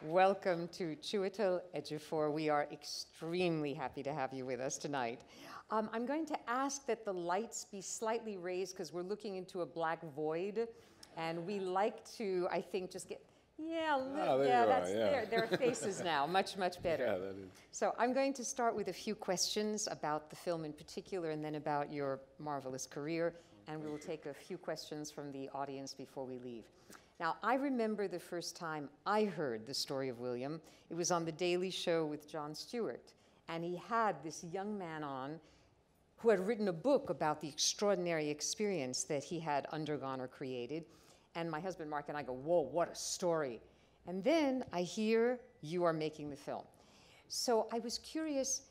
Welcome to Chiwetel Ejiofor. We are extremely happy to have you with us tonight. I'm going to ask that the lights be slightly raised because we're looking into a black void, and we like to, I think, just get, there are faces now, much better. Yeah, that is. So I'm going to start with a few questions about the film in particular and then about your marvelous career, and we will take a few questions from the audience before we leave. Now, I remember the first time I heard the story of William. It was on The Daily Show with Jon Stewart, and he had this young man on who had written a book about the extraordinary experience that he had undergone or created. And my husband Mark and I go, whoa, what a story. And then I hear you are making the film. So I was curious,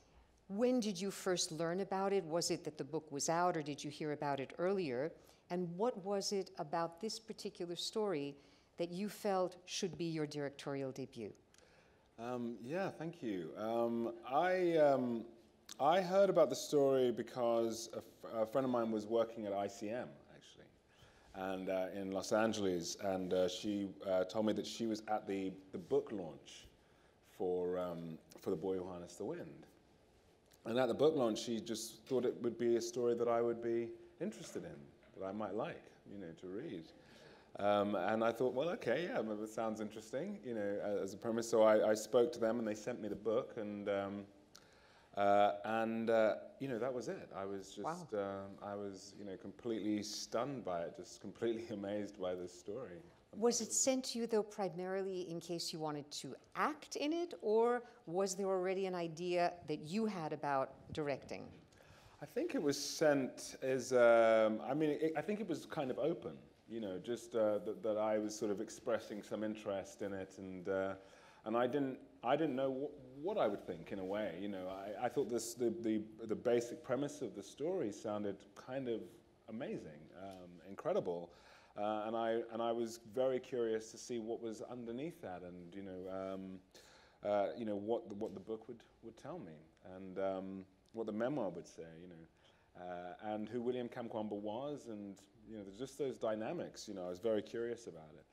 when did you first learn about it? Was it that the book was out, or did you hear about it earlier? And what was it about this particular story that you felt should be your directorial debut? Yeah, thank you. I heard about the story because a friend of mine was working at ICM, actually, and in Los Angeles, and she told me that she was at the book launch for The Boy Who Harnessed the Wind. And at the book launch, she just thought it would be a story that I would be interested in, that I might like, to read. And I thought, well, okay, yeah, it sounds interesting, as a premise. So I spoke to them, and they sent me the book, and that was it. I was just, wow. I was, completely stunned by it, just completely amazed by this story. Was it sent to you, though, primarily in case you wanted to act in it, or was there already an idea that you had about directing? I think it was sent as, I think it was kind of open, just that I was sort of expressing some interest in it, and I didn't know what I would think in a way, I thought the basic premise of the story sounded kind of amazing, incredible, and I was very curious to see what was underneath that, and what the book would tell me, and what the memoir would say, and who William Kamkwamba was, and just those dynamics. I was very curious about it,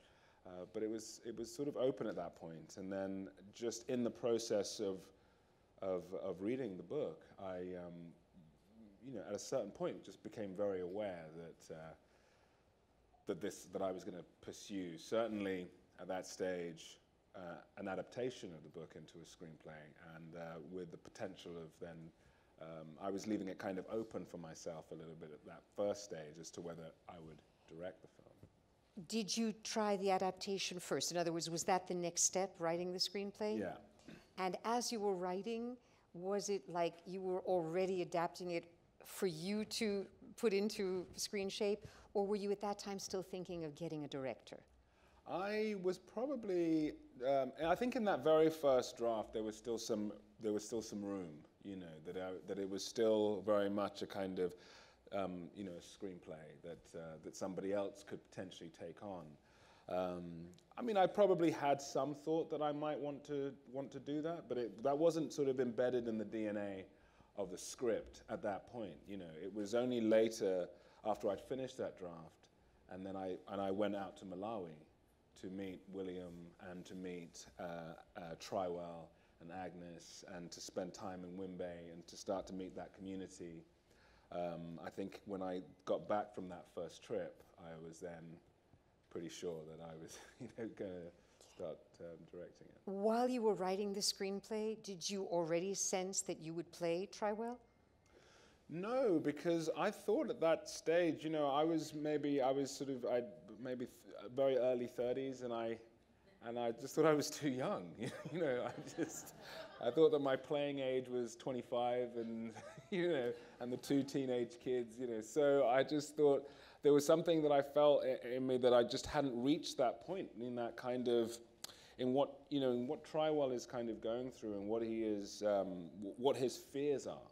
but it was sort of open at that point, and then just in the process of reading the book, I at a certain point just became very aware that I was going to pursue, certainly at that stage, an adaptation of the book into a screenplay, and with the potential of then. I was leaving it kind of open for myself a little bit at that first stage as to whether I would direct the film. Did you try the adaptation first? In other words, was that the next step, writing the screenplay? Yeah. And as you were writing, was it like you were already adapting it for you to put into screen shape, or were you at that time still thinking of getting a director? I was probably, I think in that very first draft there was still some room, that it was still very much a kind of, a screenplay that somebody else could potentially take on. I probably had some thought that I might want to do that, but that wasn't sort of embedded in the DNA of the script at that point. It was only later, after I'd finished that draft, and then I went out to Malawi to meet William and to meet Chiwetel and Agnes, and to spend time in Wimbe and to start to meet that community. I think when I got back from that first trip, I was then pretty sure that I was going to start directing it. While you were writing the screenplay, did you already sense that you would play Chiwetel? No, because I thought at that stage, I was maybe very early 30s, and I just thought I was too young. I thought that my playing age was 25, and and the two teenage kids. So I just thought there was something that I felt in me that I just hadn't reached that point in that kind of, in what Chiwetel is kind of going through, and what he is, what his fears are.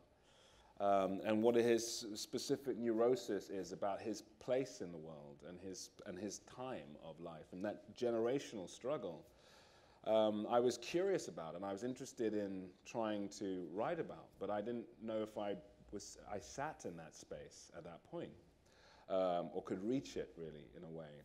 And what his specific neurosis is about his place in the world and his time of life and that generational struggle. I was curious about, and I was interested in trying to write about, but I didn't know if I sat in that space at that point, or could reach it really in a way.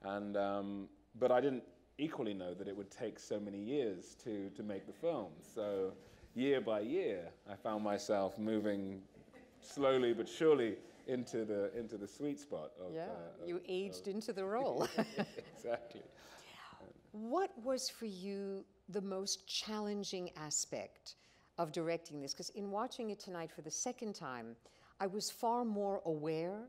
And but I didn't equally know that it would take so many years to make the film. So year by year, I found myself moving slowly but surely into the sweet spot of you aged into the role. Exactly. What was for you the most challenging aspect of directing this? Because in watching it tonight for the second time, I was far more aware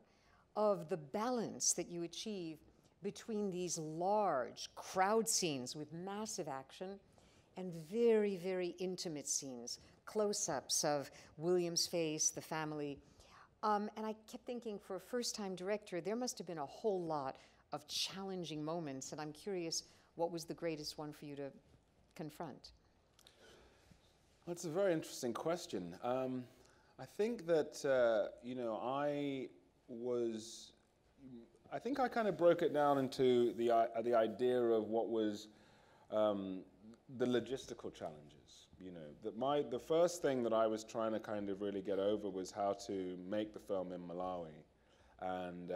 of the balance that you achieve between these large crowd scenes with massive action and very, very intimate scenes, close-ups of William's face, the family. And I kept thinking, for a first-time director, there must have been a whole lot of challenging moments, and I'm curious, what was the greatest one for you to confront? That's a very interesting question. I think that, you know, I think I kind of broke it down into the idea of what was the logistical challenges. You know, that the first thing that I was trying to kind of really get over was how to make the film in Malawi, and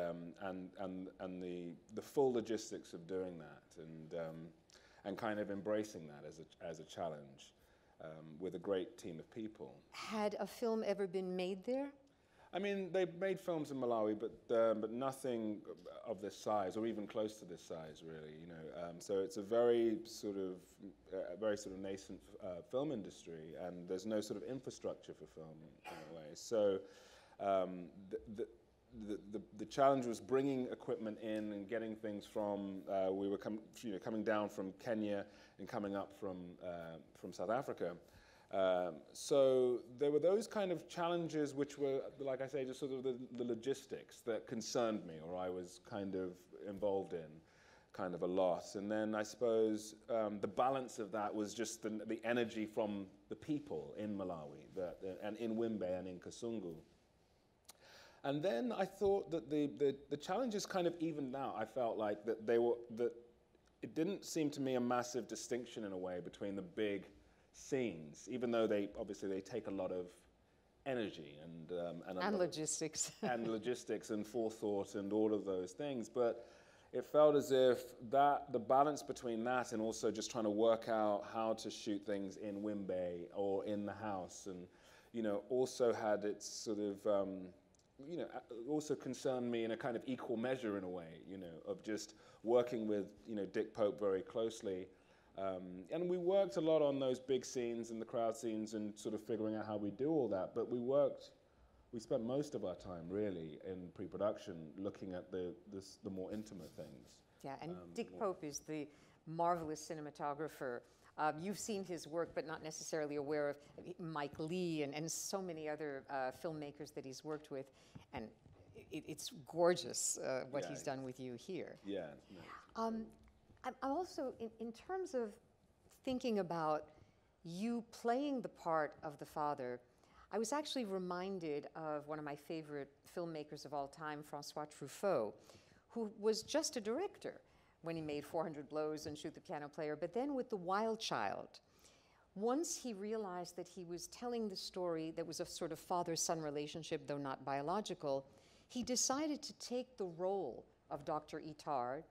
the full logistics of doing that, and kind of embracing that as a challenge with a great team of people. Had a film ever been made there? I mean, they've made films in Malawi, but nothing of this size, or even close to this size, really. You know, so it's a very sort of nascent film industry, and there's no sort of infrastructure for film in a way. So the challenge was bringing equipment in and getting things from. We were coming down from Kenya and coming up from South Africa. So there were those kind of challenges which were, like I say, just sort of the logistics that concerned me, or I was kind of involved in kind of a lot. And then I suppose the balance of that was just the energy from the people in Malawi, and in Wimbe and in Kasungu. And then I thought that the challenges kind of evened out. I felt like that it didn't seem to me a massive distinction in a way between the big scenes, even though they take a lot of energy and logistics and logistics and forethought and all of those things. But it felt as if the balance between that and also just trying to work out how to shoot things in Wimbe or in the house, and you know, also had its sort of you know, also concerned me in a kind of equal measure in a way, you know, of just working with, you know, Dick Pope very closely. And we worked a lot on those big scenes and the crowd scenes and sort of figuring out how we do all that. But we spent most of our time really in pre-production looking at the more intimate things. Yeah, and Dick Pope is the marvelous cinematographer. You've seen his work, but not necessarily aware of Mike Lee and so many other filmmakers that he's worked with. And it's gorgeous what he's done with you here. Yeah. No, I'm also, in terms of thinking about you playing the part of the father, I was actually reminded of one of my favorite filmmakers of all time, Francois Truffaut, who was just a director when he made 400 Blows and Shoot the Piano Player, but then with The Wild Child, once he realized that he was telling the story that was a sort of father-son relationship, though not biological, he decided to take the role of Dr. Itard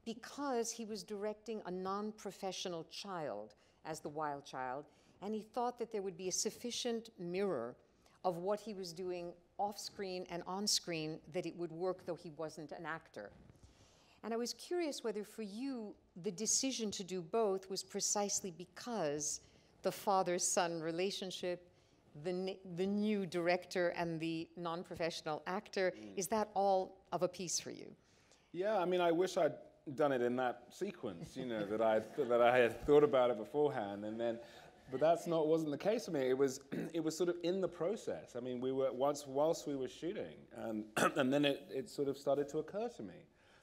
because he was directing a non-professional child as the wild child, and he thought that there would be a sufficient mirror of what he was doing off-screen and on-screen that it would work, though he wasn't an actor. And I was curious whether for you, the decision to do both was precisely because the father-son relationship, the new director and the non-professional actor, is that all of a piece for you? Yeah, I mean, I wish I'd done it in that sequence, you know, that I had thought about it beforehand, and then, but wasn't the case for me. It was sort of in the process. I mean, we were whilst we were shooting, and then it sort of started to occur to me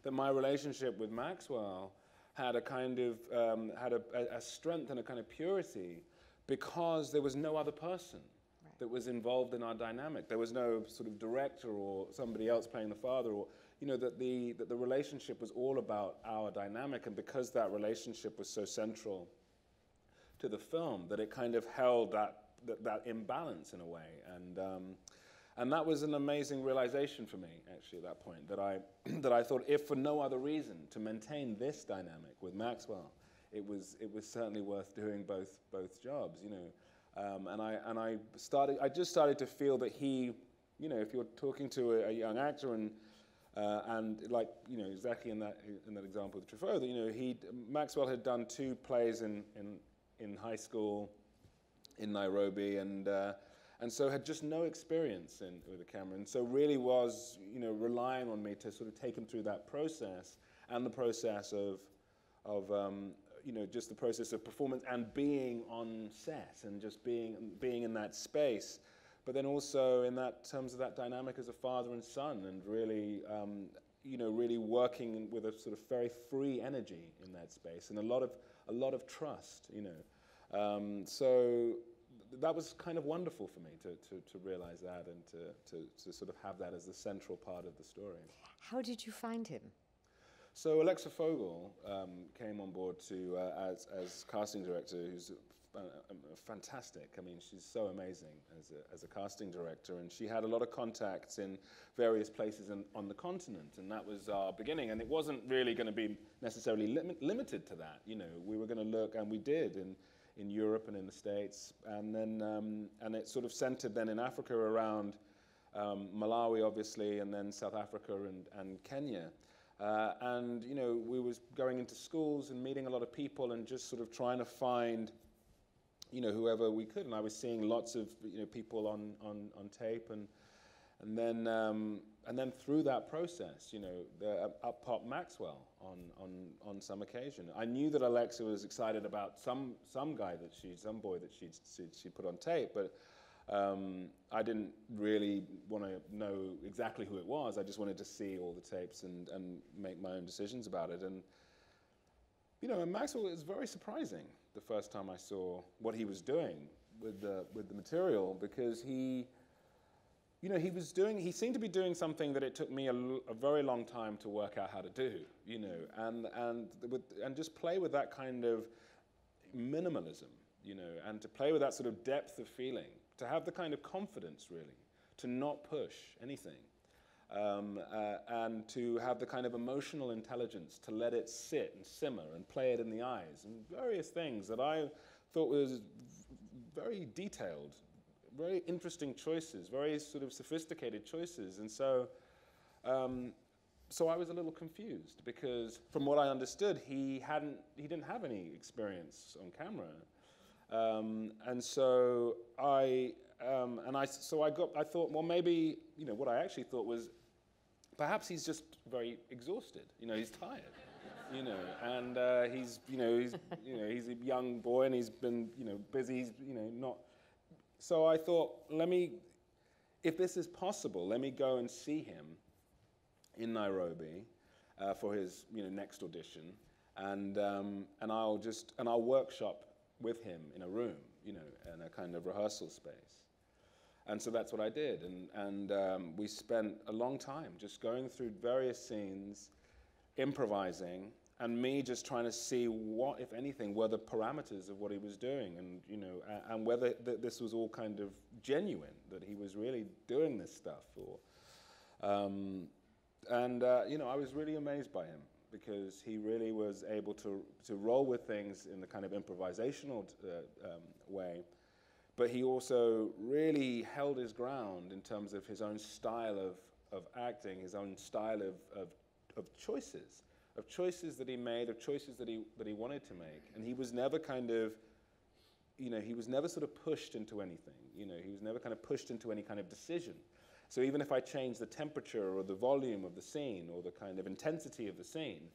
that my relationship with Maxwell had a kind of had a strength and a kind of purity because there was no other person that was involved in our dynamic. There was no sort of director or somebody else playing the father, or you know, that the relationship was all about our dynamic, and because that relationship was so central to the film, that it kind of held that imbalance in a way, and that was an amazing realization for me actually at that point, that I thought, if for no other reason, to maintain this dynamic with Maxwell, it was certainly worth doing both jobs, you know. And I just started to feel that he, you know, if you're talking to a young actor and like, you know, exactly in that example with Truffaut, that, you know, Maxwell had done 2 plays in high school in Nairobi, and so had just no experience with a camera, and so really was, you know, relying on me to sort of take him through that process, and the process of you know, just the process of performance and being on set and just being in that space, but then also in that terms of that dynamic as a father and son, and really, you know, really working with a sort of very free energy in that space, and a lot of trust, you know. So that was kind of wonderful for me to realize that, and to sort of have that as the central part of the story. How did you find him? So Alexa Fogel came on board as casting director, who's fantastic. I mean, she's so amazing as a casting director, and she had a lot of contacts in various places on the continent, and that was our beginning. And it wasn't really going to be necessarily limited to that. You know, we were going to look, and we did, in Europe and in the States, and then and it sort of centered then in Africa around Malawi, obviously, and then South Africa and Kenya. And, you know, we was going into schools and meeting a lot of people and just sort of trying to find, you know, whoever we could. And I was seeing lots of, you know, people on tape, and then through that process, you know, up popped Maxwell on some occasion. I knew that Alexa was excited about some boy that she put on tape, but I didn't really want to know exactly who it was. I just wanted to see all the tapes and make my own decisions about it. And, you know, and Maxwell was very surprising the first time I saw what he was doing with the material, because he, you know, he seemed to be doing something that it took me a very long time to work out how to do, you know, and just play with that kind of minimalism, you know, and to play with that sort of depth of feeling, to have the kind of confidence, really, to not push anything, and to have the kind of emotional intelligence to let it sit and simmer and play it in the eyes, and various things that I thought was very detailed, very interesting choices, very sort of sophisticated choices. And so so I was a little confused, because from what I understood, he didn't have any experience on camera. And so I thought, well, maybe, you know, what I actually thought was, perhaps he's just very exhausted. You know, he's tired. You know, and he's a young boy, and he's been, you know, busy. He's, you know, not. So I thought, if this is possible, let me go and see him in Nairobi for his, you know, next audition, and I'll workshop with him in a room, you know, in a kind of rehearsal space. And so that's what I did, and we spent a long time just going through various scenes, improvising, and me just trying to see what, if anything, were the parameters of what he was doing, and, you know, and whether this was all kind of genuine, that he was really doing this stuff, or, you know, I was really amazed by him, because he really was able to roll with things in the kind of improvisational way, but he also really held his ground in terms of his own style of acting, his own style of choices that he made, of choices that he wanted to make. And he was never kind of, you know, he was never sort of pushed into anything. You know, he was never kind of pushed into any kind of decision. So even if I changed the temperature or the volume of the scene or the kind of intensity of the scene,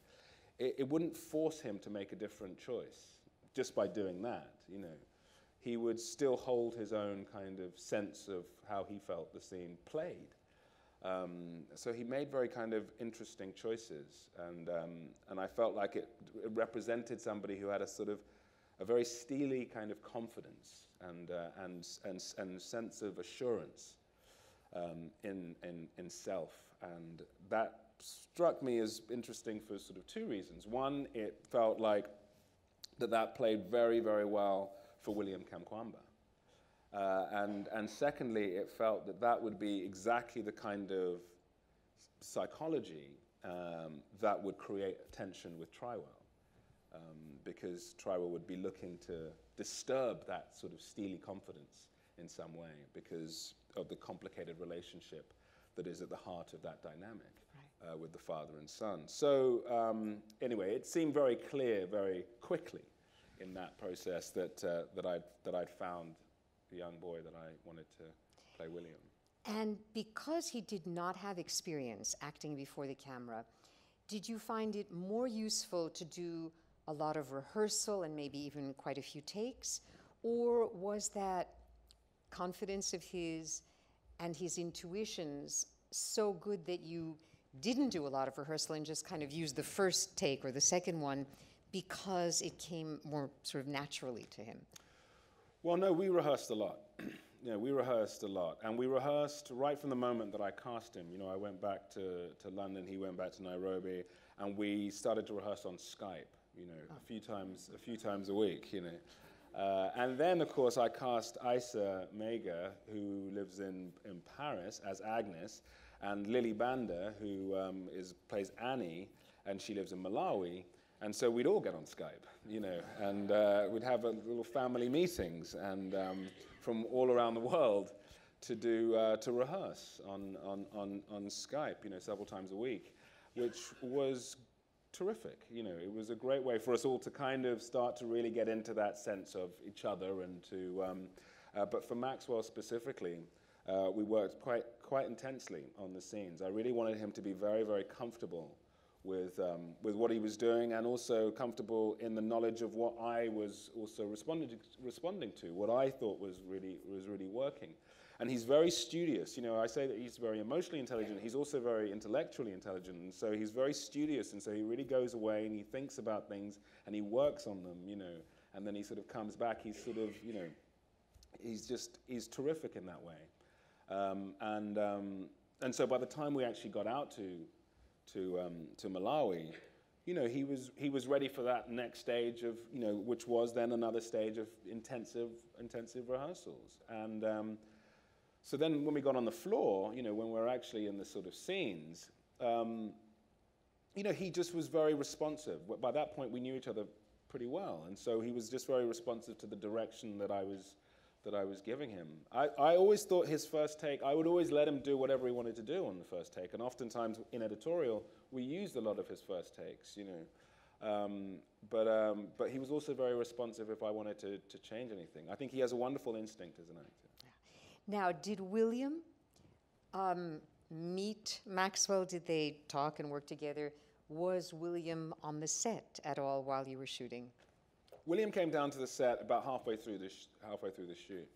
it wouldn't force him to make a different choice just by doing that, you know. He would still hold his own kind of sense of how he felt the scene played. So he made very kind of interesting choices, and I felt like it represented somebody who had a sort of a very steely kind of confidence and sense of assurance in self, and that struck me as interesting for sort of two reasons. One, it felt like that played very, very well for William Kamkwamba. And secondly, it felt that would be exactly the kind of psychology that would create tension with Chiwetel. because Triwell would be looking to disturb that sort of steely confidence in some way because of the complicated relationship that is at the heart of that dynamic with the father and son. So anyway, it seemed very clear very quickly in that process that I'd found the young boy that I wanted to play William. And because he did not have experience acting before the camera, did you find it more useful to do a lot of rehearsal and maybe even quite a few takes? Or was that confidence of his and his intuitions so good that you didn't do a lot of rehearsal and just kind of used the first take or the second one because it came more sort of naturally to him? Well, no, we rehearsed a lot. Yeah, we rehearsed a lot. And we rehearsed right from the moment that I cast him. You know, I went back to London, he went back to Nairobi, and we started to rehearse on Skype, you know, a few times a week, you know. And then, of course, I cast Isa Mega, who lives in Paris, as Agnes, and Lily Banda, who plays Annie, and she lives in Malawi. And so we'd all get on Skype, you know, and we'd have little family meetings and from all around the world to rehearse on Skype, you know, several times a week, which was terrific. You know, it was a great way for us all to kind of start to really get into that sense of each other and to. But for Maxwell specifically, we worked quite intensely on the scenes. I really wanted him to be very, very comfortable with what he was doing, and also comfortable in the knowledge of what I was also responding to, what I thought was really working. And he's very studious. You know, I say that he's very emotionally intelligent. He's also very intellectually intelligent, and so he's very studious. And so he really goes away and he thinks about things and he works on them. You know, and then he sort of comes back. He's sort of, you know, he's terrific in that way. And so by the time we actually got out to Malawi, you know, he was ready for that next stage of, you know, which was then another stage of intensive rehearsals. And so then when we got on the floor, you know, when we're actually in the sort of scenes, you know, he just was very responsive. By that point, we knew each other pretty well, and so he was just very responsive to the direction that I was giving him. I always thought his first take, I would always let him do whatever he wanted to do on the first take, and oftentimes in editorial, we used a lot of his first takes, you know. But he was also very responsive if I wanted to change anything. I think he has a wonderful instinct as an actor. Now, did William meet Maxwell? Did they talk and work together? Was William on the set at all while you were shooting? William came down to the set about halfway through the shoot.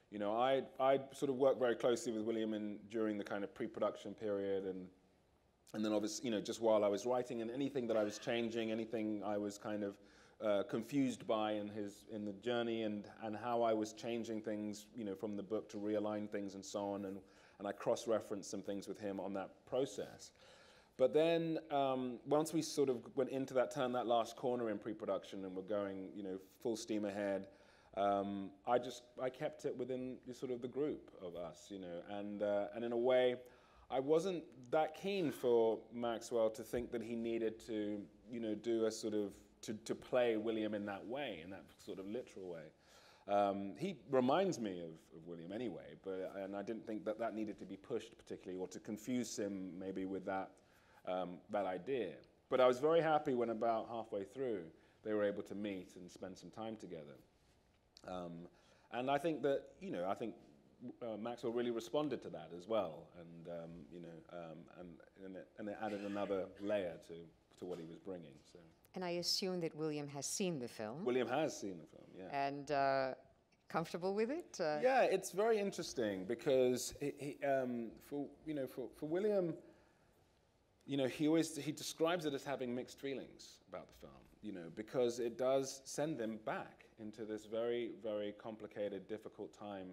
You know, I sort of worked very closely with William during the kind of pre-production period, and then obviously, you know, just while I was writing, and anything that I was changing, anything I was kind of confused by in the journey, and how I was changing things, you know, from the book to realign things and so on, and I cross-referenced some things with him on that process. But then once we sort of went into turned that last corner in pre-production and we're going, you know, full steam ahead, I kept it within the group of us, you know, and in a way, I wasn't that keen for Maxwell to think that he needed to, you know, do a sort of, to play William in that way, in that sort of literal way. He reminds me of William anyway, and I didn't think that needed to be pushed particularly, or to confuse him maybe with that idea. But I was very happy when about halfway through they were able to meet and spend some time together. And I think that, you know, Maxwell really responded to that as well, and you know, and it added another layer to what he was bringing. So. And I assume that William has seen the film. William has seen the film, yeah. And comfortable with it? Yeah, it's very interesting because for William, you know, he describes it as having mixed feelings about the film, you know, because it does send him back into this very, very complicated, difficult time,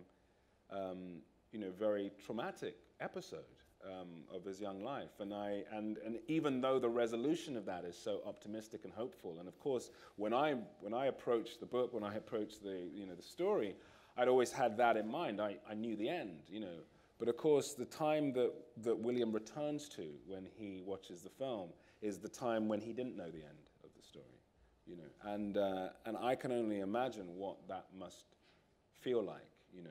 you know, very traumatic episode of his young life. And even though the resolution of that is so optimistic and hopeful, and of course, when I approached the book, when I approached the story, I'd always had that in mind. I knew the end, you know. But of course, the time that William returns to when he watches the film is the time when he didn't know the end of the story. you know, and I can only imagine what that must feel like, you know,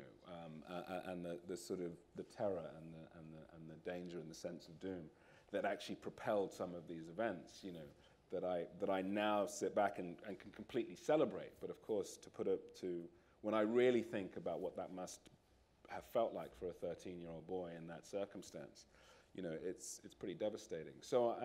and the sort of the terror and the danger and the sense of doom that actually propelled some of these events, you know, that I now sit back and can completely celebrate. But of course, to put it to, when I really think about what that must have felt like for a 13-year-old boy in that circumstance, you know, it's pretty devastating. So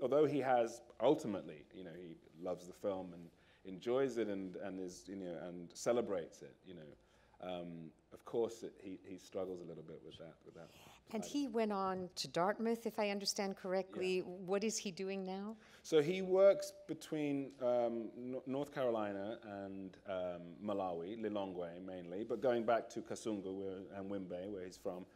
although he has ultimately, you know, he loves the film and enjoys it and is, you know, and celebrates it, you know, of course he struggles a little bit with that. And he went on to Dartmouth, if I understand correctly. Yeah. What is he doing now? So he works between North Carolina and Malawi, Lilongwe mainly, but going back to Kasungu and Wimbe, where he's from.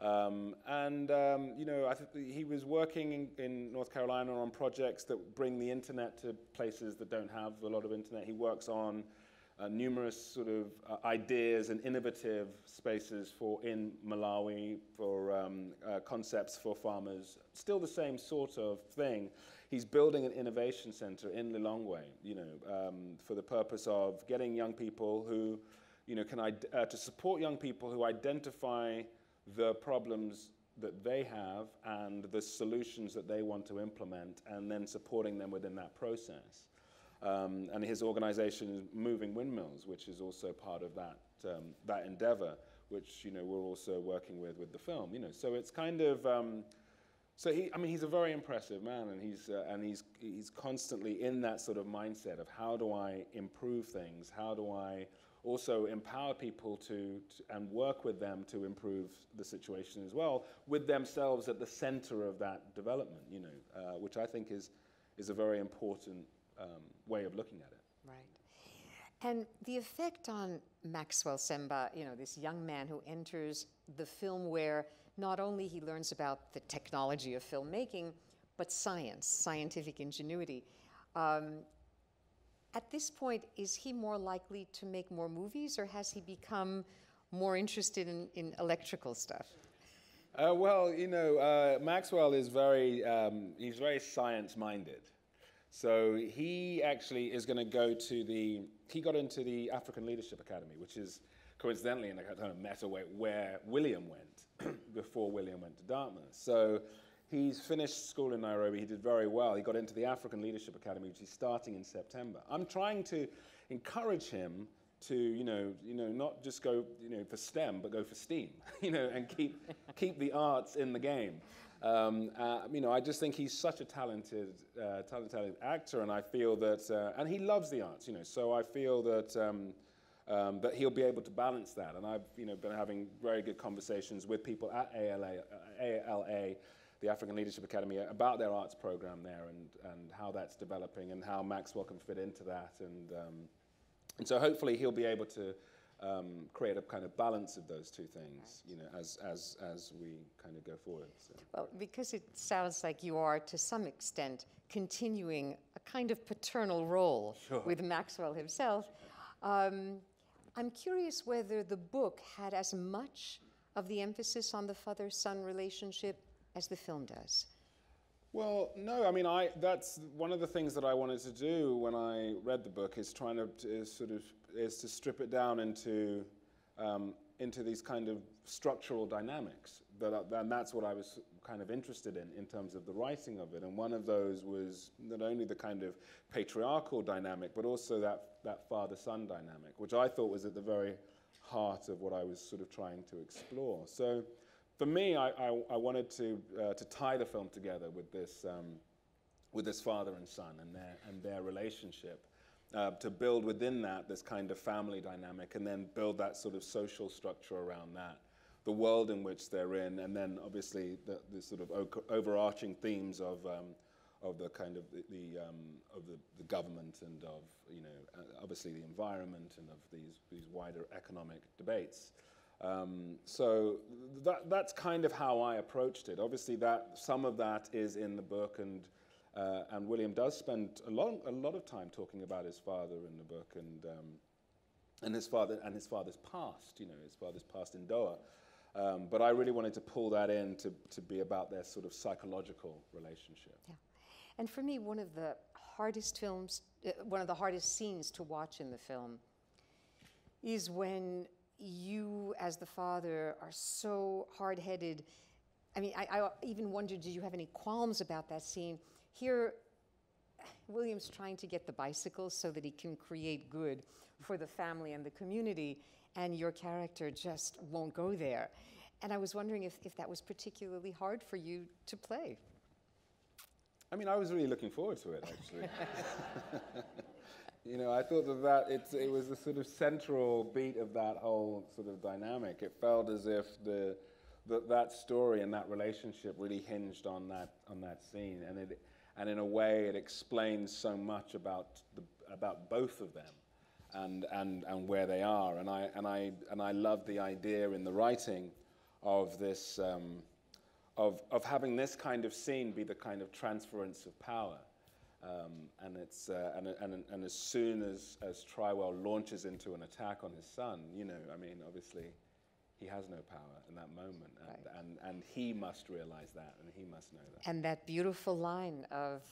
You know, I think he was working in North Carolina on projects that bring the internet to places that don't have a lot of internet. He works on numerous sort of ideas and innovative spaces in Malawi for concepts for farmers. Still the same sort of thing. He's building an innovation center in Lilongwe, you know, for the purpose of getting young people who, you know, to support young people who identify the problems that they have and the solutions that they want to implement, and then supporting them within that process. And his organization is Moving Windmills, which is also part of that endeavor, which, you know, we're also working with the film, you know. So it's kind of, so he's a very impressive man, and he's constantly in that sort of mindset of how do I improve things, how do I also empower people and work with them to improve the situation as well, with themselves at the center of that development, you know, which I think is a very important way of looking at it. Right. And the effect on Maxwell Simba, you know, this young man who enters the film where not only he learns about the technology of filmmaking, but scientific ingenuity. At this point, is he more likely to make more movies, or has he become more interested in electrical stuff? Well, you know, Maxwell is he's very science-minded. So he actually is going to go to he got into the African Leadership Academy, which is coincidentally in a kind of meta way where William went before William went to Dartmouth. So he's finished school in Nairobi. He did very well. He got into the African Leadership Academy, which is starting in September. I'm trying to encourage him to, you know, not just go, you know, for STEM, but go for STEAM, you know, and keep the arts in the game. You know, I just think he's such a talented actor, and I feel that, and he loves the arts, you know. So I feel that that he'll be able to balance that. And I've, you know, been having very good conversations with people at ALA, the African Leadership Academy, about their arts program there and how that's developing and how Maxwell can fit into that. And so hopefully he'll be able to create a kind of balance of those two things, you know, as we kind of go forward. So. Well, because it sounds like you are, to some extent, continuing a kind of paternal role with Maxwell himself, I'm curious whether the book had as much of the emphasis on the father-son relationship as the film does. Well, no, I mean, that's one of the things that I wanted to do when I read the book, is trying to strip it down into these kind of structural dynamics. And that's what I was kind of interested in terms of the writing of it. And one of those was not only the kind of patriarchal dynamic, but also that father-son dynamic, which I thought was at the very heart of what I was sort of trying to explore. So for me, I wanted to tie the film together with this father and son and their relationship, to build within that this kind of family dynamic, and then build that sort of social structure around that, the world in which they're in, and then obviously the sort of overarching themes of the kind of the government and of, you know, obviously the environment and of these wider economic debates. So that's kind of how I approached it. Obviously, some of that is in the book, and William does spend a lot of time talking about his father in the book, and his father's past. You know, his father's past in Doha. But I really wanted to pull that in to be about their sort of psychological relationship. Yeah. And for me, one of the hardest films, one of the hardest scenes to watch in the film is when you, as the father, are so hard-headed. I mean, I even wondered, did you have any qualms about that scene? Here, William's trying to get the bicycle so that he can create good for the family and the community, and your character just won't go there. And I was wondering if that was particularly hard for you to play. I mean, I was really looking forward to it, actually. You know, I thought it was the sort of central beat of that whole sort of dynamic. It felt as if that story and that relationship really hinged on that scene, and in a way it explains so much about both of them and where they are. And I love the idea in the writing of this of having this kind of scene be the kind of transference of power. And as soon as Chiwetel launches into an attack on his son, you know, I mean, obviously, he has no power in that moment, and he must realize that, and he must know that. And that beautiful line of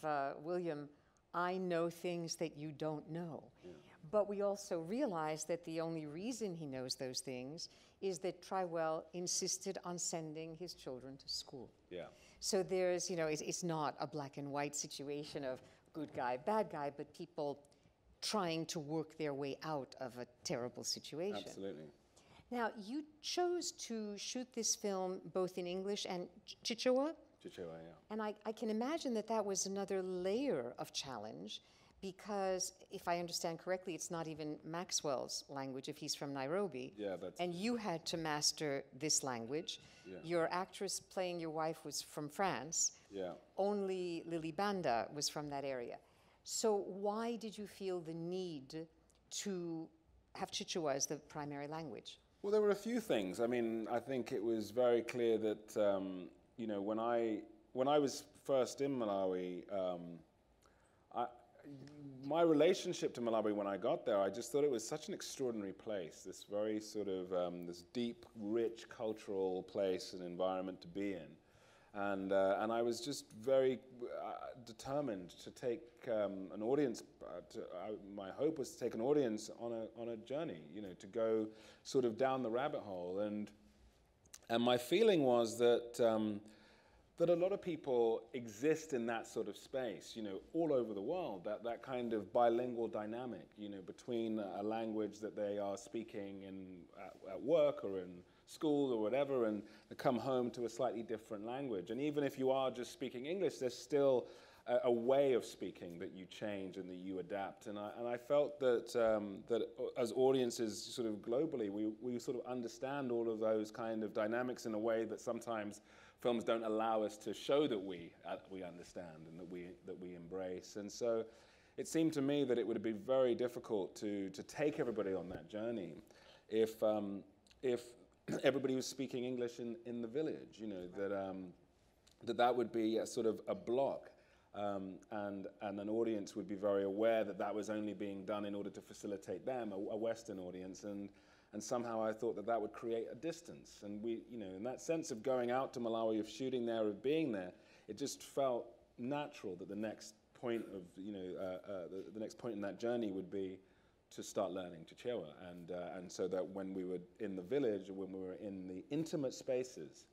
William, "I know things that you don't know." Yeah. But we also realize that the only reason he knows those things is that Chiwetel insisted on sending his children to school. Yeah. So there's, you know, it's not a black and white situation of good guy, bad guy, but people trying to work their way out of a terrible situation. Absolutely. Now, you chose to shoot this film both in English and Chichewa? Chichewa, yeah. And I can imagine that was another layer of challenge, because if I understand correctly, it's not even Maxwell's language if he's from Nairobi. Yeah, that's... And you had to master this language. Yeah. Your actress playing your wife was from France. Yeah. Only Lily Banda was from that area. So why did you feel the need to have Chichewa as the primary language? Well, there were a few things. I mean, I think it was very clear that, you know, when I was first in Malawi, my relationship to Malawi when I got there, I just thought it was such an extraordinary place, this very sort of, this deep, rich cultural place and environment to be in. And I was just very determined to take an audience, my hope was to take an audience on a journey, you know, to go sort of down the rabbit hole. And my feeling was that that a lot of people exist in that sort of space, you know, all over the world, that kind of bilingual dynamic, you know, between a language that they are speaking at work or in school or whatever, and come home to a slightly different language. And even if you are just speaking English, there's still a way of speaking that you change and that you adapt. And I felt that that as audiences sort of globally, we sort of understand all of those kind of dynamics in a way that sometimes films don't allow us to show that we understand and that we embrace. And so it seemed to me that it would be very difficult to take everybody on that journey if everybody was speaking English in the village, you know, that would be a sort of a block. And an audience would be very aware that was only being done in order to facilitate them, a Western audience, and somehow I thought that would create a distance. And we, you know, in that sense of going out to Malawi, of shooting there, of being there, it just felt natural that the next point of, you know, the next point in that journey would be to start learning Chichewa, and so that when we were in the village, or when we were in the intimate spaces,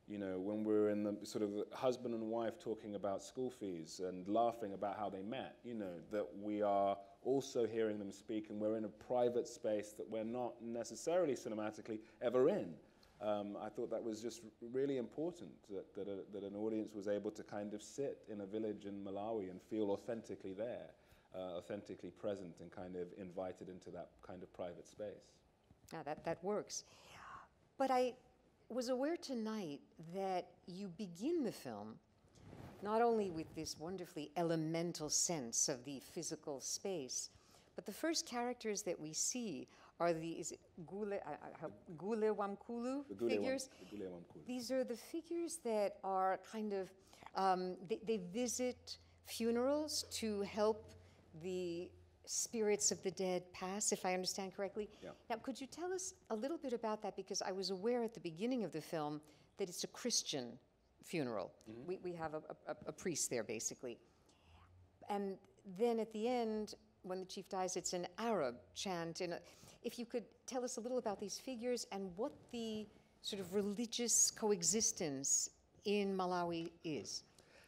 you know, when we were in the sort of husband and wife talking about school fees and laughing about how they met, you know, that we are also hearing them speak, and we're in a private space that we're not necessarily cinematically ever in. I thought that was just really important, that an audience was able to kind of sit in a village in Malawi and feel authentically there, authentically present, and kind of invited into that kind of private space. Yeah, that works. But I was aware tonight that you begin the film not only with this wonderfully elemental sense of the physical space, but the first characters that we see are the Gule Wamkulu figures. These are the figures that are kind of, they visit funerals to help the spirits of the dead pass, if I understand correctly. Yeah. Now, could you tell us a little bit about that? Because I was aware at the beginning of the film that it's a Christian funeral. Mm-hmm. We have a priest there, basically. And then at the end, when the chief dies, it's an Arab chant. If you could tell us a little about these figures and what the sort of religious coexistence in Malawi is.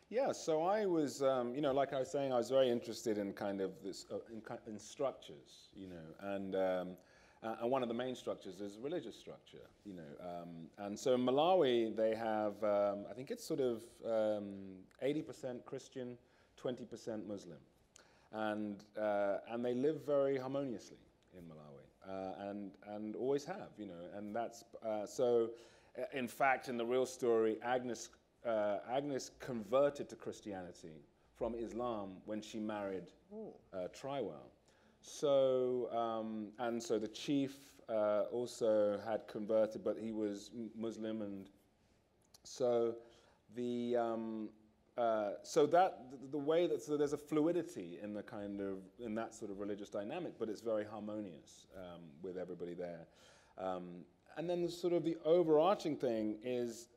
Yeah, so I was, like I was saying, I was very interested in kind of this, in structures, and one of the main structures is religious structure, and so in Malawi they have, I think it's sort of 80% Christian, 20% Muslim, and they live very harmoniously in Malawi, and always have, and that's so. In fact, in the real story, Agnes converted to Christianity from Islam when she married Chiwetel. So, and so the chief also had converted, but he was Muslim, and so the way that there's a fluidity in the in that sort of religious dynamic, but it's very harmonious with everybody there. And then sort of the overarching thing is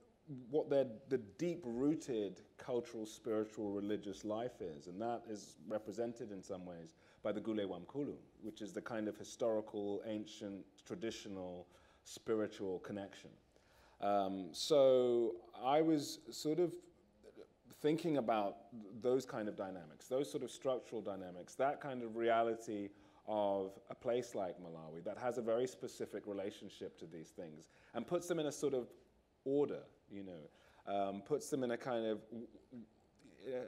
what the deep-rooted cultural, spiritual, religious life is, and that is represented in some ways by the Gule Wamkulu, which is the kind of historical, ancient, traditional, spiritual connection. So I was sort of thinking about those kind of dynamics, those sort of structural dynamics, that kind of reality of a place like Malawi that has a very specific relationship to these things and puts them in a sort of order, puts them in a kind of,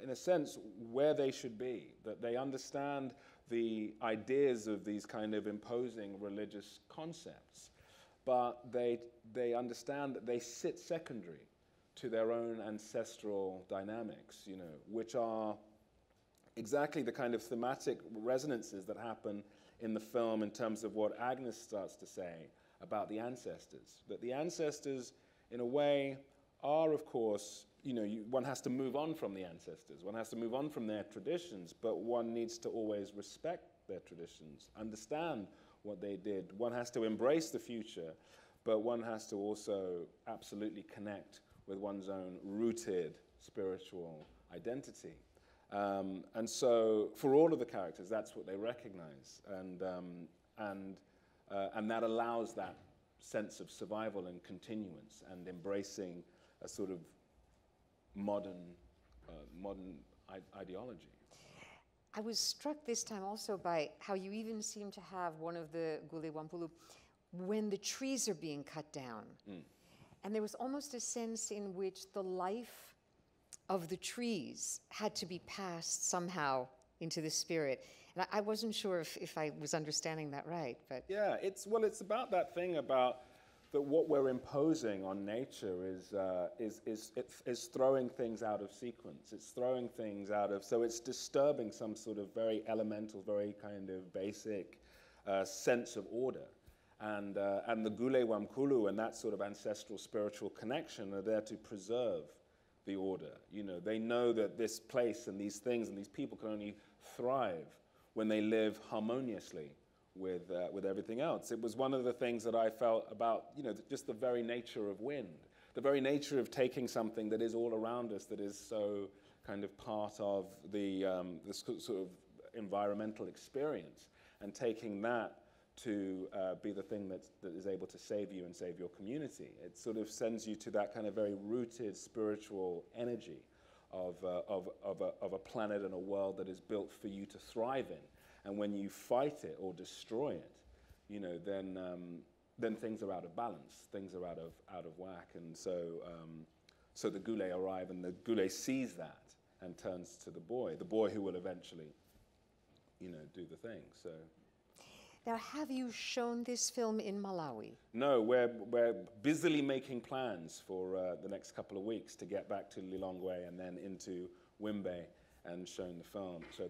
in a sense, where they should be, that they understand the ideas of these kind of imposing religious concepts, but they understand that they sit secondary to their own ancestral dynamics, which are exactly the kind of thematic resonances that happen in the film in terms of what Agnes starts to say about the ancestors. That the ancestors, in a way, are, of course, one has to move on from the ancestors. One has to move on from their traditions, but one needs to always respect their traditions, understand what they did. One has to embrace the future, but one has to also absolutely connect with one's own rooted spiritual identity. And so for all of the characters, that's what they recognize. And that allows that sense of survival and continuance and embracing a sort of modern ideology. I was struck this time also by how you even seem to have one of the Gule Wampulu when the trees are being cut down. And there was almost a sense in which the life of the trees had to be passed somehow into the spirit. And I wasn't sure if I was understanding that right, but... Yeah, it's about that thing about that what we're imposing on nature is throwing things out of sequence. It's throwing things out of... So it's disturbing some sort of very elemental, very kind of basic sense of order. And the Gule Wamkulu and that sort of ancestral spiritual connection are there to preserve the order. They know that this place and these things and these people can only thrive when they live harmoniously with everything else. It was one of the things that I felt about, just the very nature of wind, the very nature of taking something that is all around us, that is so kind of part of the sort of environmental experience, and taking that to be the thing that is able to save you and save your community. It sort of sends you to that kind of very rooted spiritual energy of a planet and a world that is built for you to thrive in. And when you fight it or destroy it, then things are out of balance, things are out of whack. And so the Gule arrive, and the Gule sees that and turns to the boy who will eventually, do the thing. So. Now, have you shown this film in Malawi? No, we're busily making plans for the next couple of weeks to get back to Lilongwe and then into Wimbe and show the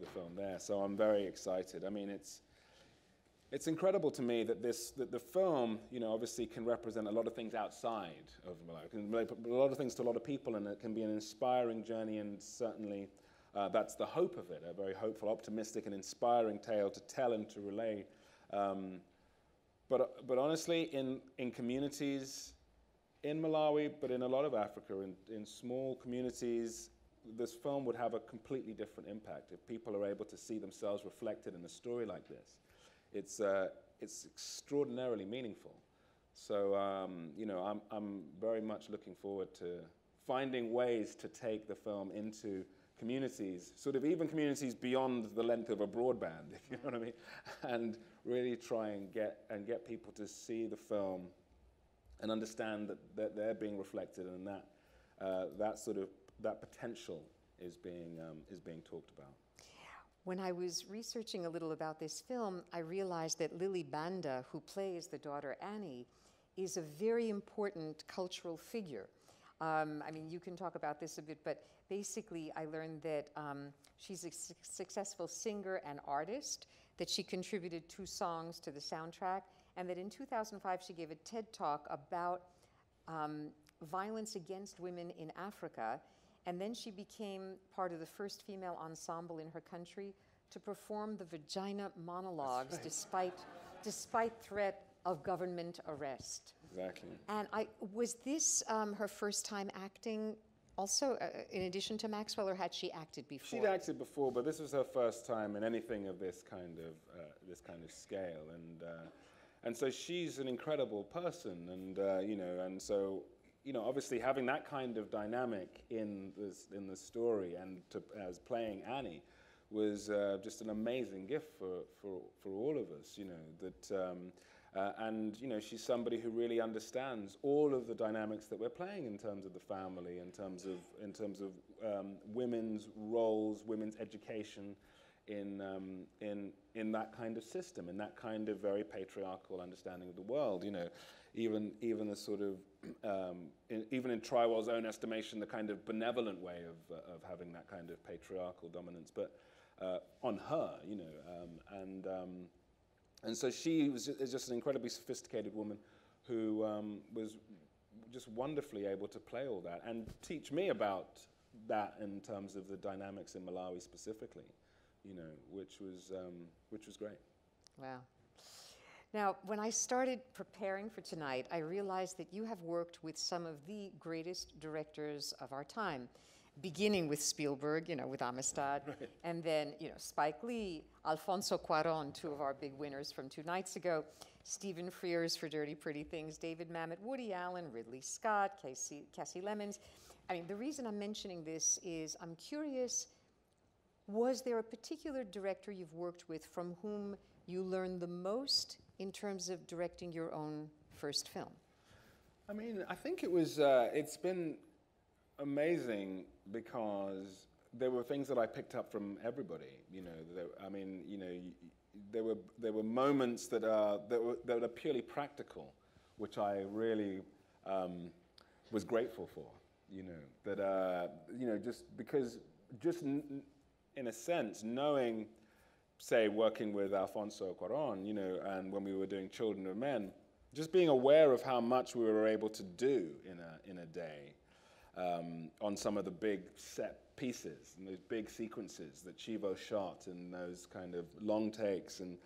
film there. So I'm very excited. I mean, it's incredible to me that the film, obviously can represent a lot of things outside of Malawi. It can relate a lot of things to a lot of people, and it can be an inspiring journey, and certainly that's the hope of it, a very hopeful, optimistic, and inspiring tale to tell and to relay. But honestly, in communities in Malawi, but in a lot of Africa, in small communities, this film would have a completely different impact if people are able to see themselves reflected in a story like this. It's extraordinarily meaningful. So, you know, I'm very much looking forward to finding ways to take the film into communities, sort of even communities beyond the length of a broadband, if you know what I mean, and really try and get people to see the film and understand that they're being reflected, and that potential is being talked about. When I was researching a little about this film, I realized that Lily Banda, who plays the daughter Annie, is a very important cultural figure. I mean, you can talk about this a bit, but basically I learned that she's a successful singer and artist, that she contributed 2 songs to the soundtrack, and that in 2005 she gave a TED Talk about violence against women in Africa, and then she became part of the first female ensemble in her country to perform the vagina monologues despite threat of government arrest. Exactly. And was this her first time acting also, in addition to Maxwell, or had she acted before? She'd acted before, but this was her first time in anything of this kind of scale, and so she's an incredible person, and you know, and so, you know, obviously having that kind of dynamic in the story and as playing Annie was just an amazing gift for all of us, you know, that. And you know, she's somebody who really understands all of the dynamics that we're playing in terms of the family, in terms of women's roles, women's education, in that kind of system, in that kind of very patriarchal understanding of the world. You know, even the sort of even in Chiwetel's own estimation, the kind of benevolent way of having that kind of patriarchal dominance, but on her, you know, and so she is just an incredibly sophisticated woman who was just wonderfully able to play all that and teach me about that in terms of the dynamics in Malawi specifically, you know, which was great. Wow. Now, when I started preparing for tonight, I realized that you have worked with some of the greatest directors of our time, beginning with Spielberg, you know, with Amistad, right. And then, you know, Spike Lee, Alfonso Cuarón, 2 of our big winners from 2 nights ago, Stephen Frears for Dirty Pretty Things, David Mamet, Woody Allen, Ridley Scott, Cassie Lemons. I mean, the reason I'm mentioning this is I'm curious, was there a particular director you've worked with from whom you learned the most in terms of directing your own first film? I mean, I think it was, it's been amazing because there were things that I picked up from everybody. You know, I mean, you know, there were moments that are purely practical, which I really was grateful for. You know, that you know, just because, in a sense, knowing, say, working with Alfonso Cuarón, you know, and when we were doing Children of Men, just being aware of how much we were able to do in a day. On some of the big set pieces and those big sequences that Chivo shot and those kind of long takes, and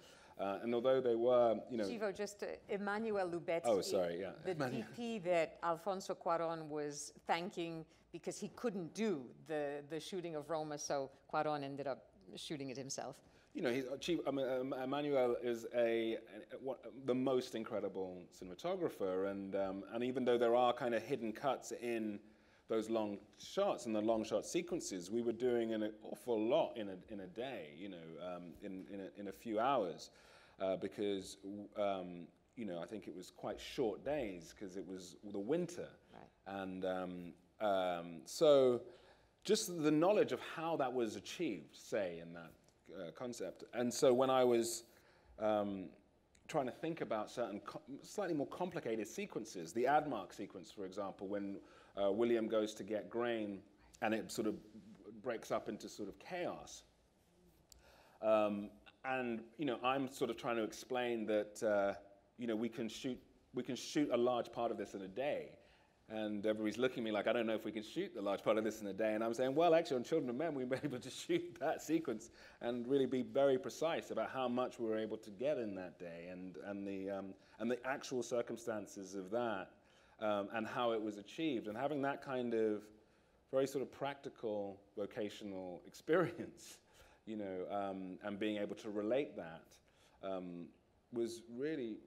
although they were, you know, Chivo, just Emmanuel Lubezki, oh, sorry, yeah, the DP that Alfonso Cuarón was thanking because he couldn't do the shooting of Roma, so Cuarón ended up shooting it himself. You know, Emmanuel is the most incredible cinematographer, and even though there are kind of hidden cuts in those long shots and the long shot sequences, we were doing an awful lot in a day, you know, in a few hours, because you know, I think it was quite short days because it was the winter, right. And so just the knowledge of how that was achieved, say, in that concept. And so when I was trying to think about certain slightly more complicated sequences, the Admark sequence, for example, when William goes to get grain and it sort of breaks up into sort of chaos. And, you know, I'm sort of trying to explain that, you know, we can shoot a large part of this in a day. And everybody's looking at me like, I don't know if we can shoot the large part of this in a day. And I'm saying, well, actually, on Children of Men, we were able to shoot that sequence and really be very precise about how much we were able to get in that day and the actual circumstances of that and how it was achieved. And having that kind of, very sort of practical vocational experience, you know, and being able to relate that was really,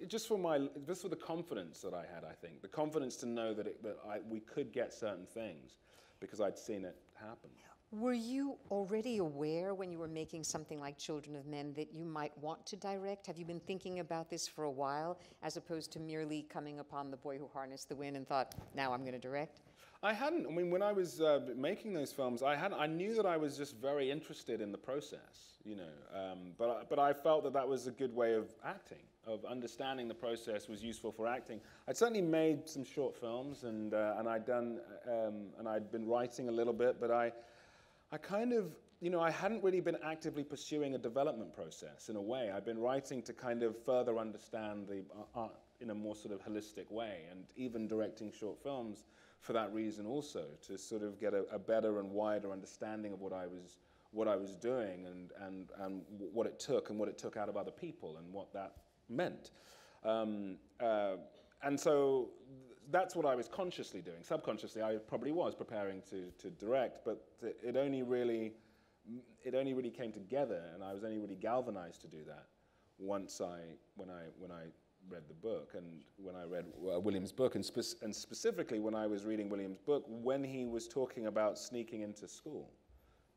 just for the confidence that I had. I think the confidence to know that we could get certain things because I'd seen it happen. Were you already aware when you were making something like Children of Men that you might want to direct? Have you been thinking about this for a while, as opposed to merely coming upon The Boy Who Harnessed the Wind and thought, now I'm going to direct? I hadn't. I mean, when I was making those films, I knew that I was just very interested in the process, you know. But I felt that was a good way of acting, of understanding the process was useful for acting. I'd certainly made some short films, and I'd been writing a little bit, but I kind of, you know, I hadn't really been actively pursuing a development process in a way. I'd been writing to kind of further understand the art in a more sort of holistic way, and even directing short films for that reason also, to sort of get a better and wider understanding of what I was doing and what it took out of other people and what that meant. And so that's what I was consciously doing. Subconsciously, I probably was preparing to direct, but it only really came together, and I was only really galvanized to do that when I read the book, and when I read William's book, and specifically when I was reading William's book, when he was talking about sneaking into school,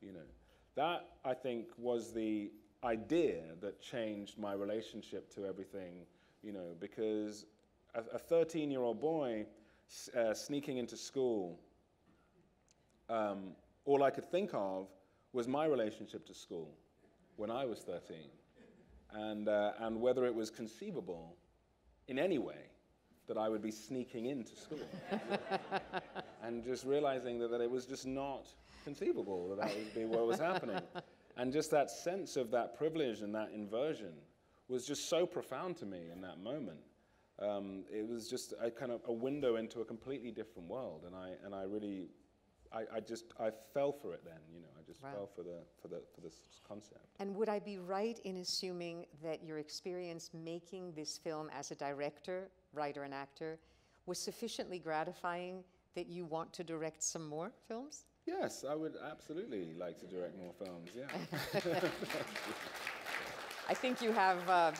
you know, that I think was the idea that changed my relationship to everything, you know, because a 13-year-old boy sneaking into school, all I could think of was my relationship to school when I was 13, and whether it was conceivable in any way that I would be sneaking into school, and just realizing that it was just not conceivable that would be what was happening, and just that sense of that privilege and that inversion was just so profound to me in that moment. It was just a kind of a window into a completely different world, and I fell for it then, you know. I just fell for this concept. And would I be right in assuming that your experience making this film as a director, writer, and actor was sufficiently gratifying that you want to direct some more films? Yes, I would absolutely like to direct more films. Yeah. I think you have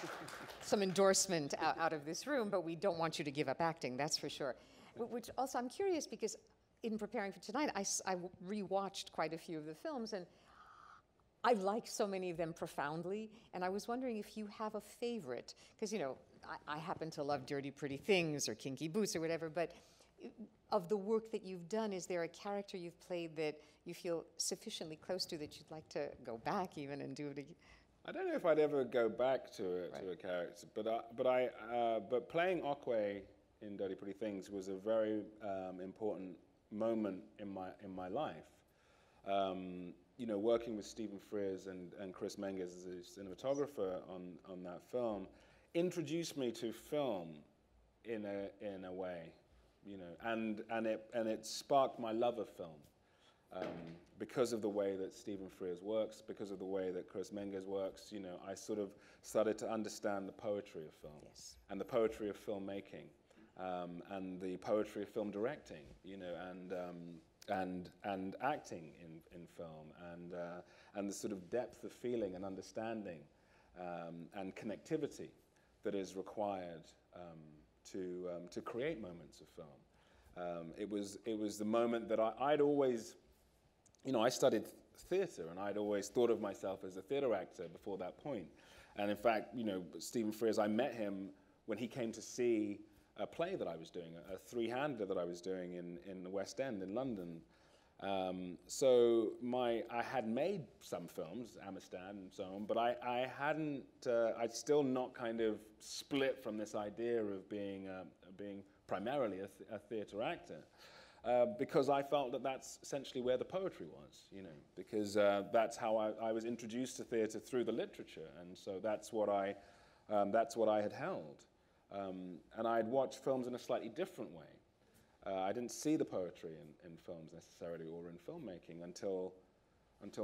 some endorsement out of this room, but we don't want you to give up acting, that's for sure. Which also, I'm curious because in preparing for tonight, I rewatched quite a few of the films, and I like so many of them profoundly, and I was wondering if you have a favorite, because, you know, I happen to love Dirty Pretty Things or Kinky Boots or whatever, but of the work that you've done, is there a character you've played that you feel sufficiently close to that you'd like to go back even and do it again? I don't know if I'd ever go back to a character, but playing Okwe in Dirty Pretty Things was a very important moment in my life. You know, working with Stephen Frears and Chris Menges as a cinematographer on that film introduced me to film in a way, you know, and it sparked my love of film. Because of the way that Stephen Frears works, because of the way that Chris Menges works, you know, I sort of started to understand the poetry of film, yes, and the poetry of filmmaking, and the poetry of film directing, you know, and acting in film, and the sort of depth of feeling and understanding and connectivity that is required to create moments of film. It was the moment that I'd always, you know, I studied theatre, and I'd always thought of myself as a theatre actor before that point. And in fact, you know, Stephen Frears, I met him when he came to see a play that I was doing, a three-hander that I was doing in the West End in London. So I had made some films, Amistad and so on, but I'd still not kind of split from this idea of being primarily a theatre actor. Because I felt that that's essentially where the poetry was, you know, because that's how I was introduced to theatre through the literature, and so that's what I had held. And I'd watched films in a slightly different way. I didn't see the poetry in films necessarily, or in filmmaking, until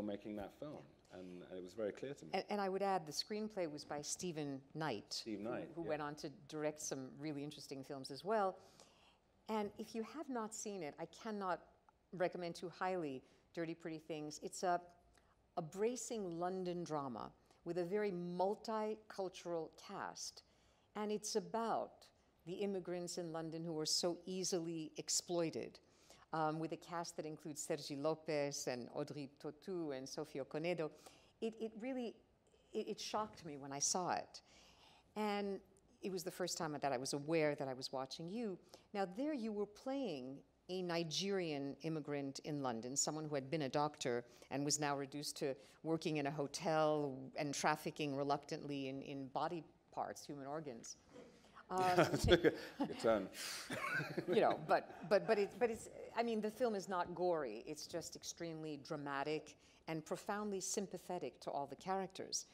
making that film, and it was very clear to me. And I would add, the screenplay was by Stephen Knight, who yeah, went on to direct some really interesting films as well. And if you have not seen it, I cannot recommend too highly Dirty Pretty Things. It's a bracing London drama with a very multicultural cast. And it's about the immigrants in London who are so easily exploited, with a cast that includes Sergi Lopez and Audrey Tautou and Sofia Conedo. It really shocked me when I saw it. And it was the first time that I was aware that I was watching you. Now there you were playing a Nigerian immigrant in London, someone who had been a doctor and was now reduced to working in a hotel and trafficking reluctantly in body parts, human organs. Good turn. You know, but it's, I mean, the film is not gory. It's just extremely dramatic and profoundly sympathetic to all the characters.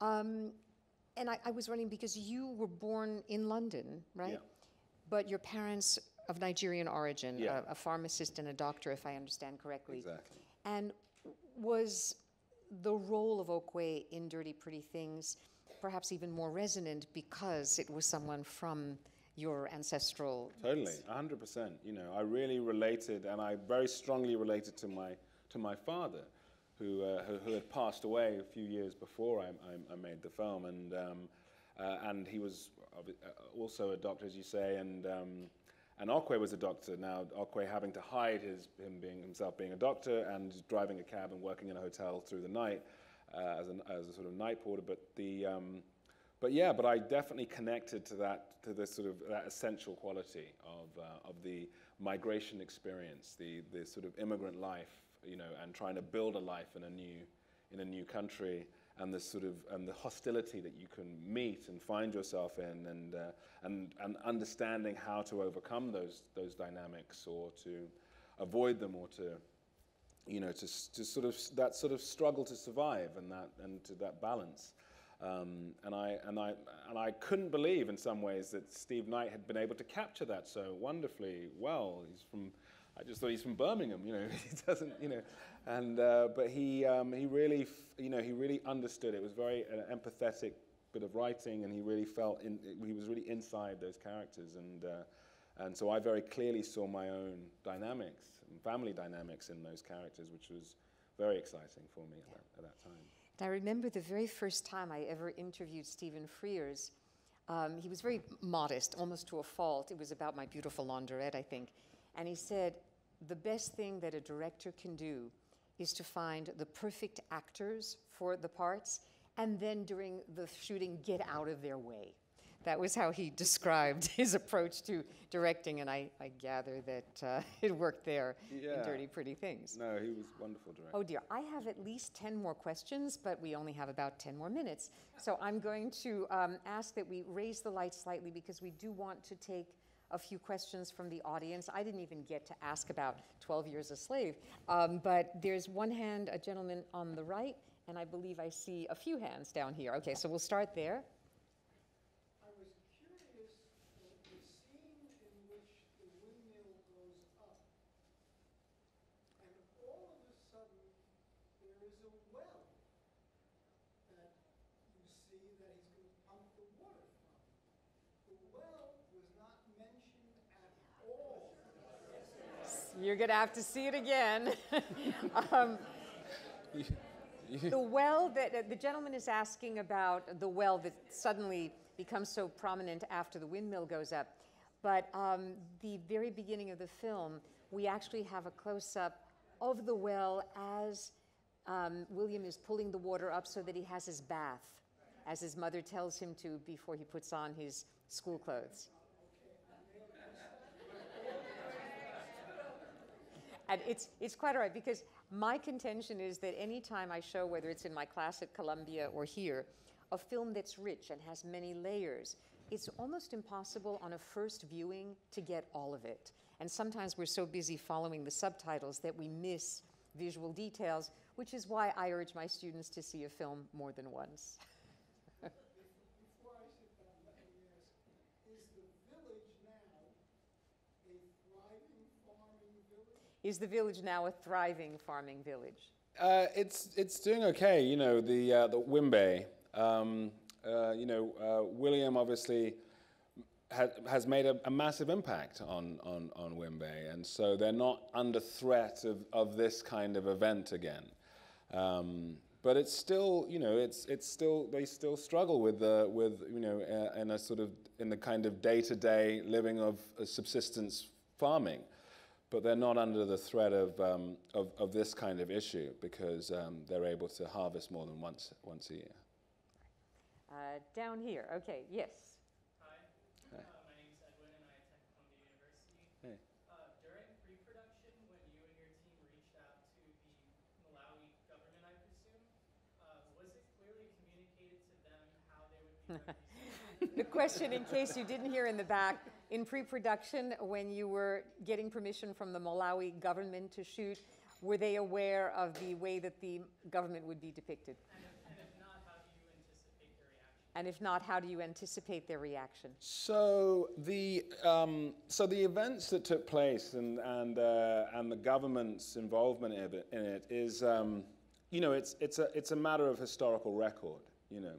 And I was wondering, because you were born in London, right? Yeah. But your parents of Nigerian origin, Yeah. a pharmacist and a doctor, if I understand correctly. Exactly. And was the role of Okwe in Dirty Pretty Things perhaps even more resonant because it was someone from your ancestral... Totally, 100%. You know, I really related, and I very strongly related to my father, who had passed away a few years before I made the film, and he was also a doctor, as you say, and Okwe was a doctor. Now, Okwe having to hide himself being a doctor and driving a cab and working in a hotel through the night as a sort of night porter. But I definitely connected to that essential quality of the migration experience, the sort of immigrant life, you know, and trying to build a life in a new country, and the hostility that you can meet and find yourself in, and understanding how to overcome those dynamics, or to avoid them, or to, you know, to sort of struggle to survive, and to that balance. And I couldn't believe in some ways that Steve Knight had been able to capture that so wonderfully well. I just thought he's from Birmingham, you know. He doesn't, you know, and but he really, you know, he really understood. It was very empathetic bit of writing, and he really felt he was really inside those characters, and so I very clearly saw my own dynamics, family dynamics in those characters, which was very exciting for me at that time. I remember the very first time I ever interviewed Stephen Frears. He was very modest, almost to a fault. It was about My Beautiful Laundrette, I think. And he said, the best thing that a director can do is to find the perfect actors for the parts, and then during the shooting, get out of their way. That was how he described his approach to directing, and I gather that it worked there in Dirty Pretty Things. No, he was a wonderful director. Oh dear, I have at least 10 more questions, but we only have about 10 more minutes. So I'm going to ask that we raise the lights slightly, because we do want to take a few questions from the audience. I didn't even get to ask about 12 Years a Slave, but there's one hand, a gentleman on the right, and I believe I see a few hands down here. Okay, so we'll start there. You're going to have to see it again. The well that the gentleman is asking about, the well that suddenly becomes so prominent after the windmill goes up. But the very beginning of the film, we actually have a close-up of the well as William is pulling the water up so that he has his bath, as his mother tells him to before he puts on his school clothes. And it's quite all right, because my contention is that any time I show, whether it's in my class at Columbia or here, a film that's rich and has many layers, it's almost impossible on a first viewing to get all of it. And sometimes we're so busy following the subtitles that we miss visual details, which is why I urge my students to see a film more than once. Is the village now a thriving farming village? It's doing okay. You know, the Wimbe. You know, William obviously has made a massive impact on Wimbe, and so they're not under threat of this kind of event again. But it's still, you know, they still struggle with you know, in the kind of day-to-day living of subsistence farming, but they're not under the threat of this kind of issue because they're able to harvest more than once a year. Down here, okay, yes. Hi, my name is Edwin and I attend Columbia University. Hey. During pre-production, when you and your team reached out to the Malawi government, I presume, was it clearly communicated to them how they would be represented? The question, in case you didn't hear in the back, in pre-production, when you were getting permission from the Malawi government to shoot, were they aware of the way that the government would be depicted? And if not, how do you anticipate their reaction? So the events that took place and the government's involvement in it is, you know, it's a matter of historical record. You know,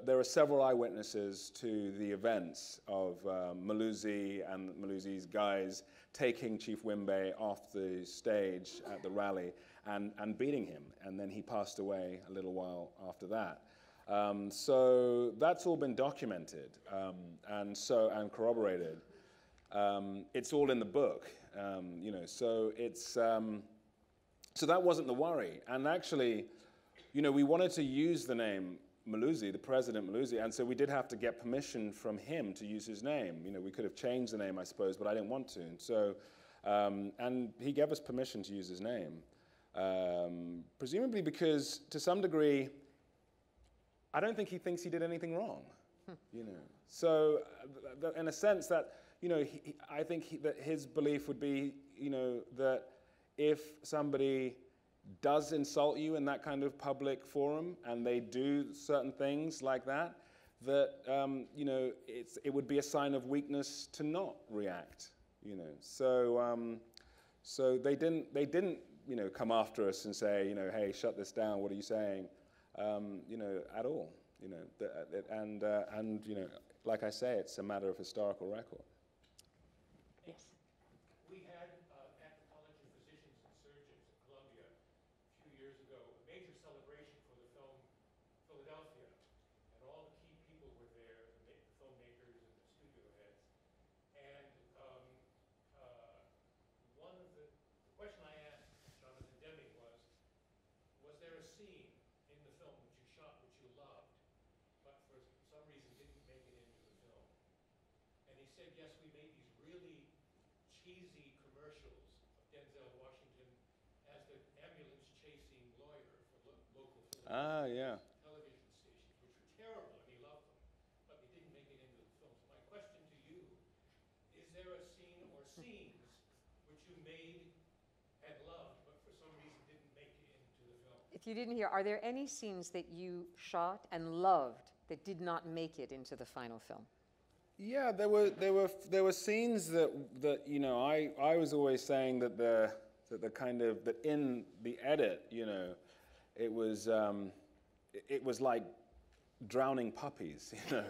there are several eyewitnesses to the events of Malusi and Malusi's guys taking Chief Wimbe off the stage at the rally and beating him, and then he passed away a little while after that. So that's all been documented and corroborated. It's all in the book, you know. So so that wasn't the worry. And actually, you know, we wanted to use the name Malusi, the President Malusi, and so we did have to get permission from him to use his name. You know, we could have changed the name, I suppose, but I didn't want to. And so, and he gave us permission to use his name, presumably because, to some degree, I don't think he thinks he did anything wrong, you know. So, in a sense, that, you know, I think that his belief would be, you know, that if somebody does insult you in that kind of public forum and they do certain things like that, that you know, it would be a sign of weakness to not react, you know. So, so they didn't, you know, come after us and say, you know, hey, shut this down. What are you saying? You know, at all, you know, and you know, like I say, it's a matter of historical record. Yes. We had at the College of Physicians and Surgeons at Columbia a few years ago a major celebration for the film Philadelphia, and all the key people were there, the filmmakers and the studio heads. And one of the question I asked Jonathan Demme was there a scene in the film which you shot, which you loved, but for some reason didn't make it into the film? And he said, yes, we made these really cheesy commercials of Denzel Washington as the ambulance-chasing lawyer for local Yeah. television stations, which were terrible, and he loved them, but they didn't make it into the film. So my question to you, is there a scene or scenes which you made and loved, but for some reason didn't make it into the film? If you didn't hear, are there any scenes that you shot and loved that did not make it into the final film? Yeah, there were scenes that you know, I was always saying that the kind of, that in the edit, you know, it was like drowning puppies, you know.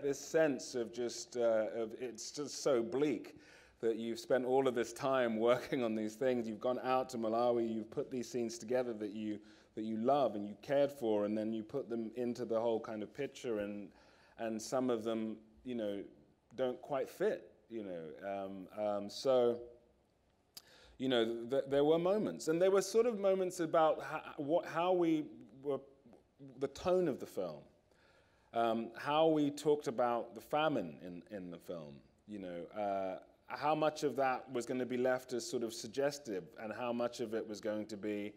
This sense of just it's just so bleak that you've spent all of this time working on these things. You've gone out to Malawi, you've put these scenes together that you love and you cared for, and then you put them into the whole kind of picture, and some of them, you know, don't quite fit, you know. So, you know, there were moments, and there were sort of moments about how we were, the tone of the film, how we talked about the famine in the film, you know, how much of that was going to be left as sort of suggestive, and how much of it was going to be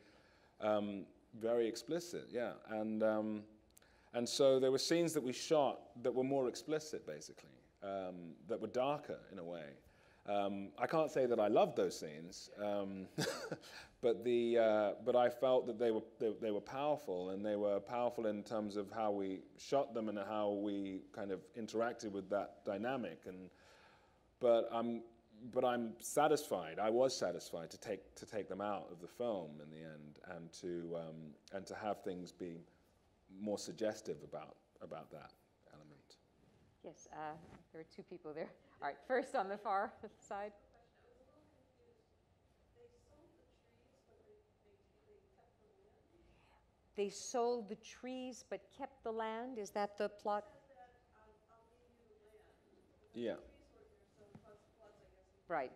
very explicit, yeah. And so there were scenes that we shot that were more explicit, basically, that were darker in a way. I can't say that I loved those scenes, but I felt that they were powerful, and they were powerful in terms of how we shot them and how we kind of interacted with that dynamic. But I'm satisfied. I was satisfied to take them out of the film in the end, and to have things be more suggestive about that element. Yes, there are two people there. All right, first on the far side. They sold the trees but kept the land. Is that the plot? Yeah. Right.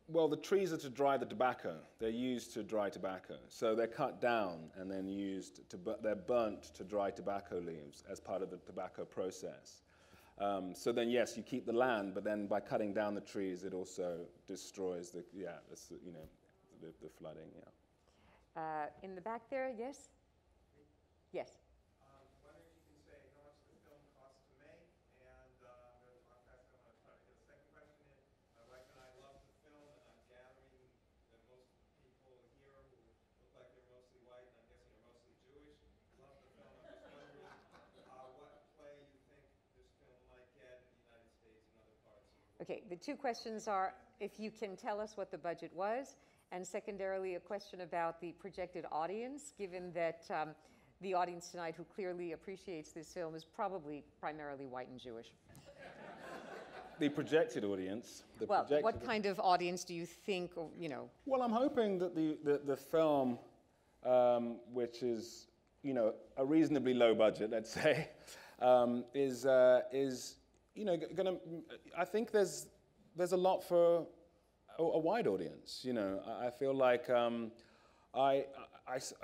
Well, the trees are to dry the tobacco. They're used to dry tobacco. So they're cut down and then used to, they're burnt to dry tobacco leaves as part of the tobacco process. So then, yes, you keep the land, but then by cutting down the trees, it also destroys the, the flooding, yeah. In the back there, yes? Yes. Wondering if you can say how much the film cost to make, and I'm going to talk fast. I want to try to get a second question in. My wife and I love the film, and I'm gathering that most people here who look like they're mostly white, and I'm guessing are mostly Jewish, love the film. I'm just wondering what play you think this film might get in the United States and other parts of the world. Okay, the two questions are if you can tell us what the budget was, and secondarily, a question about the projected audience, given that the audience tonight who clearly appreciates this film is probably primarily white and Jewish. The projected audience. What kind of audience do you think, Well, I'm hoping that the film, which is, a reasonably low budget, let's say, is gonna. I think there's a lot for a wide audience. I feel like I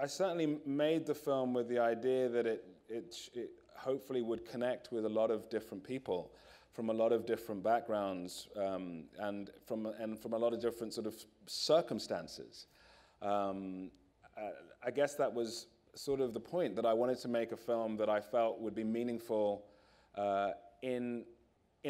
certainly made the film with the idea that it hopefully would connect with a lot of different people from a lot of different backgrounds and from a lot of different sort of circumstances. I guess that was sort of the point, that I wanted to make a film that I felt would be meaningful in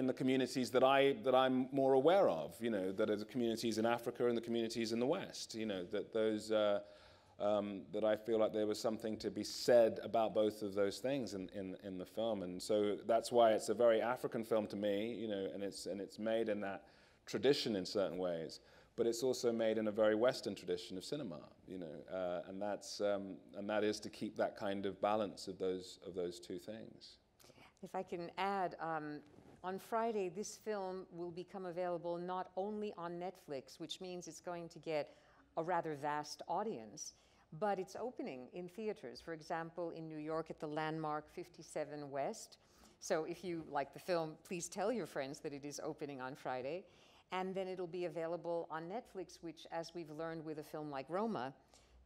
the communities that I'm more aware of, that are the communities in Africa and the communities in the West, that those that I feel like there was something to be said about both of those things in the film, and so that's why it's a very African film to me, and it's made in that tradition in certain ways, but it's also made in a very Western tradition of cinema, and that is to keep that kind of balance of those two things. If I can add, on Friday, this film will become available not only on Netflix, which means it's going to get a rather vast audience, but it's opening in theaters. For example, in New York at the landmark 57 West. So if you like the film, please tell your friends that it is opening on Friday. And then it'll be available on Netflix, which, as we've learned with a film like Roma,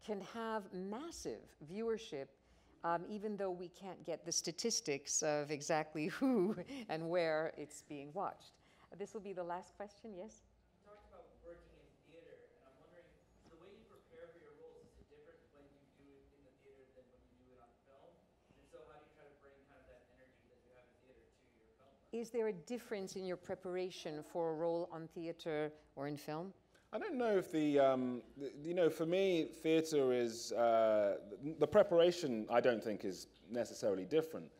can have massive viewership, even though we can't get the statistics of exactly who and where it's being watched. This will be the last question, yes? You talked about working in theater, and I'm wondering, the way you prepare for your roles, is it different when you do it in the theater than when you do it on film? And so how do you try to bring kind of that energy that you have in theater to your film? Is there a difference in your preparation for a role on theater or in film? I don't know if for me, theatre is, the preparation I don't think is necessarily different.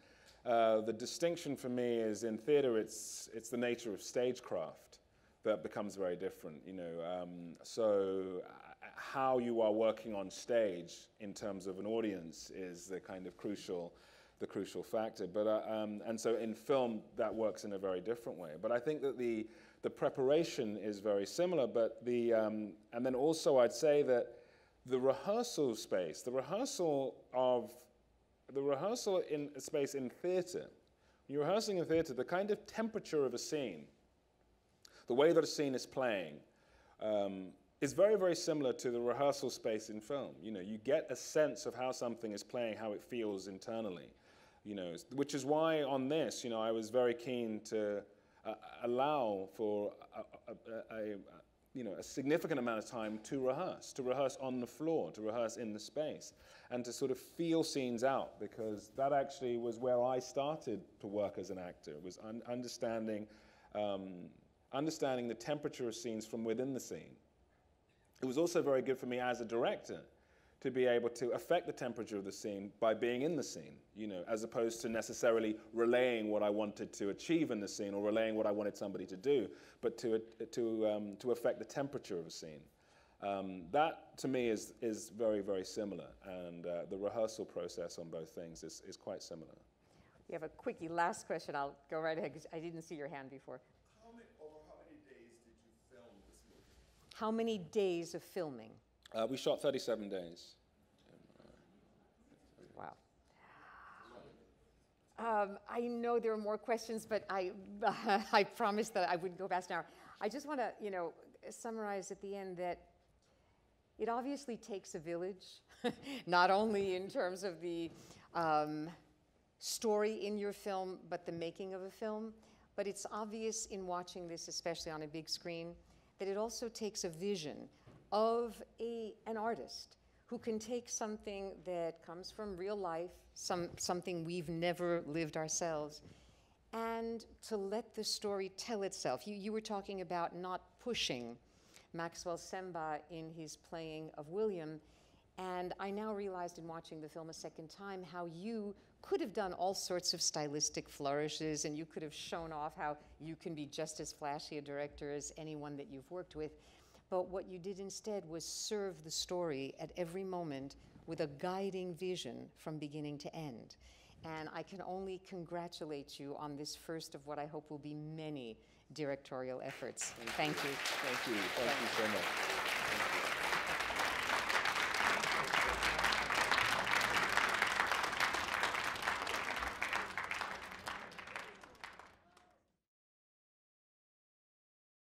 The distinction for me is in theatre, it's the nature of stagecraft that becomes very different, so how you are working on stage in terms of an audience is the kind of crucial factor. But, and so in film, that works in a very different way. But I think that the preparation is very similar, but and then also I'd say that the rehearsal space, the rehearsal in space in theatre, when you're rehearsing in theatre, the kind of temperature of a scene, the way that a scene is playing, is very, very similar to the rehearsal space in film. You get a sense of how something is playing, how it feels internally, which is why on this, I was very keen to allow for a significant amount of time to rehearse on the floor, to rehearse in the space, and to sort of feel scenes out, because that actually was where I started to work as an actor, was understanding the temperature of scenes from within the scene. It was also very good for me as a director to be able to affect the temperature of the scene by being in the scene, as opposed to necessarily relaying what I wanted to achieve in the scene or relaying what I wanted somebody to do, but to affect the temperature of a scene. That, to me, is very, very similar, and the rehearsal process on both things is quite similar. We have a quickie last question. I'll go right ahead, 'cause I didn't see your hand before. Over how many days did you film this movie? How many days of filming? We shot 37 days. Wow. I know there are more questions, but I, I promised that I wouldn't go past an hour. I just want to, summarize at the end that it obviously takes a village, not only in terms of the story in your film, but the making of a film. But it's obvious in watching this, especially on a big screen, that it also takes a vision of an artist who can take something that comes from real life, something we've never lived ourselves, and to let the story tell itself. You were talking about not pushing Maxwell Simba in his playing of William, and I now realized in watching the film a second time how you could have done all sorts of stylistic flourishes, and you could have shown off how you can be just as flashy a director as anyone that you've worked with. But what you did instead was serve the story at every moment with a guiding vision from beginning to end. And I can only congratulate you on this first of what I hope will be many directorial efforts. Thank you. Thank you. Thank you so much. Thank you.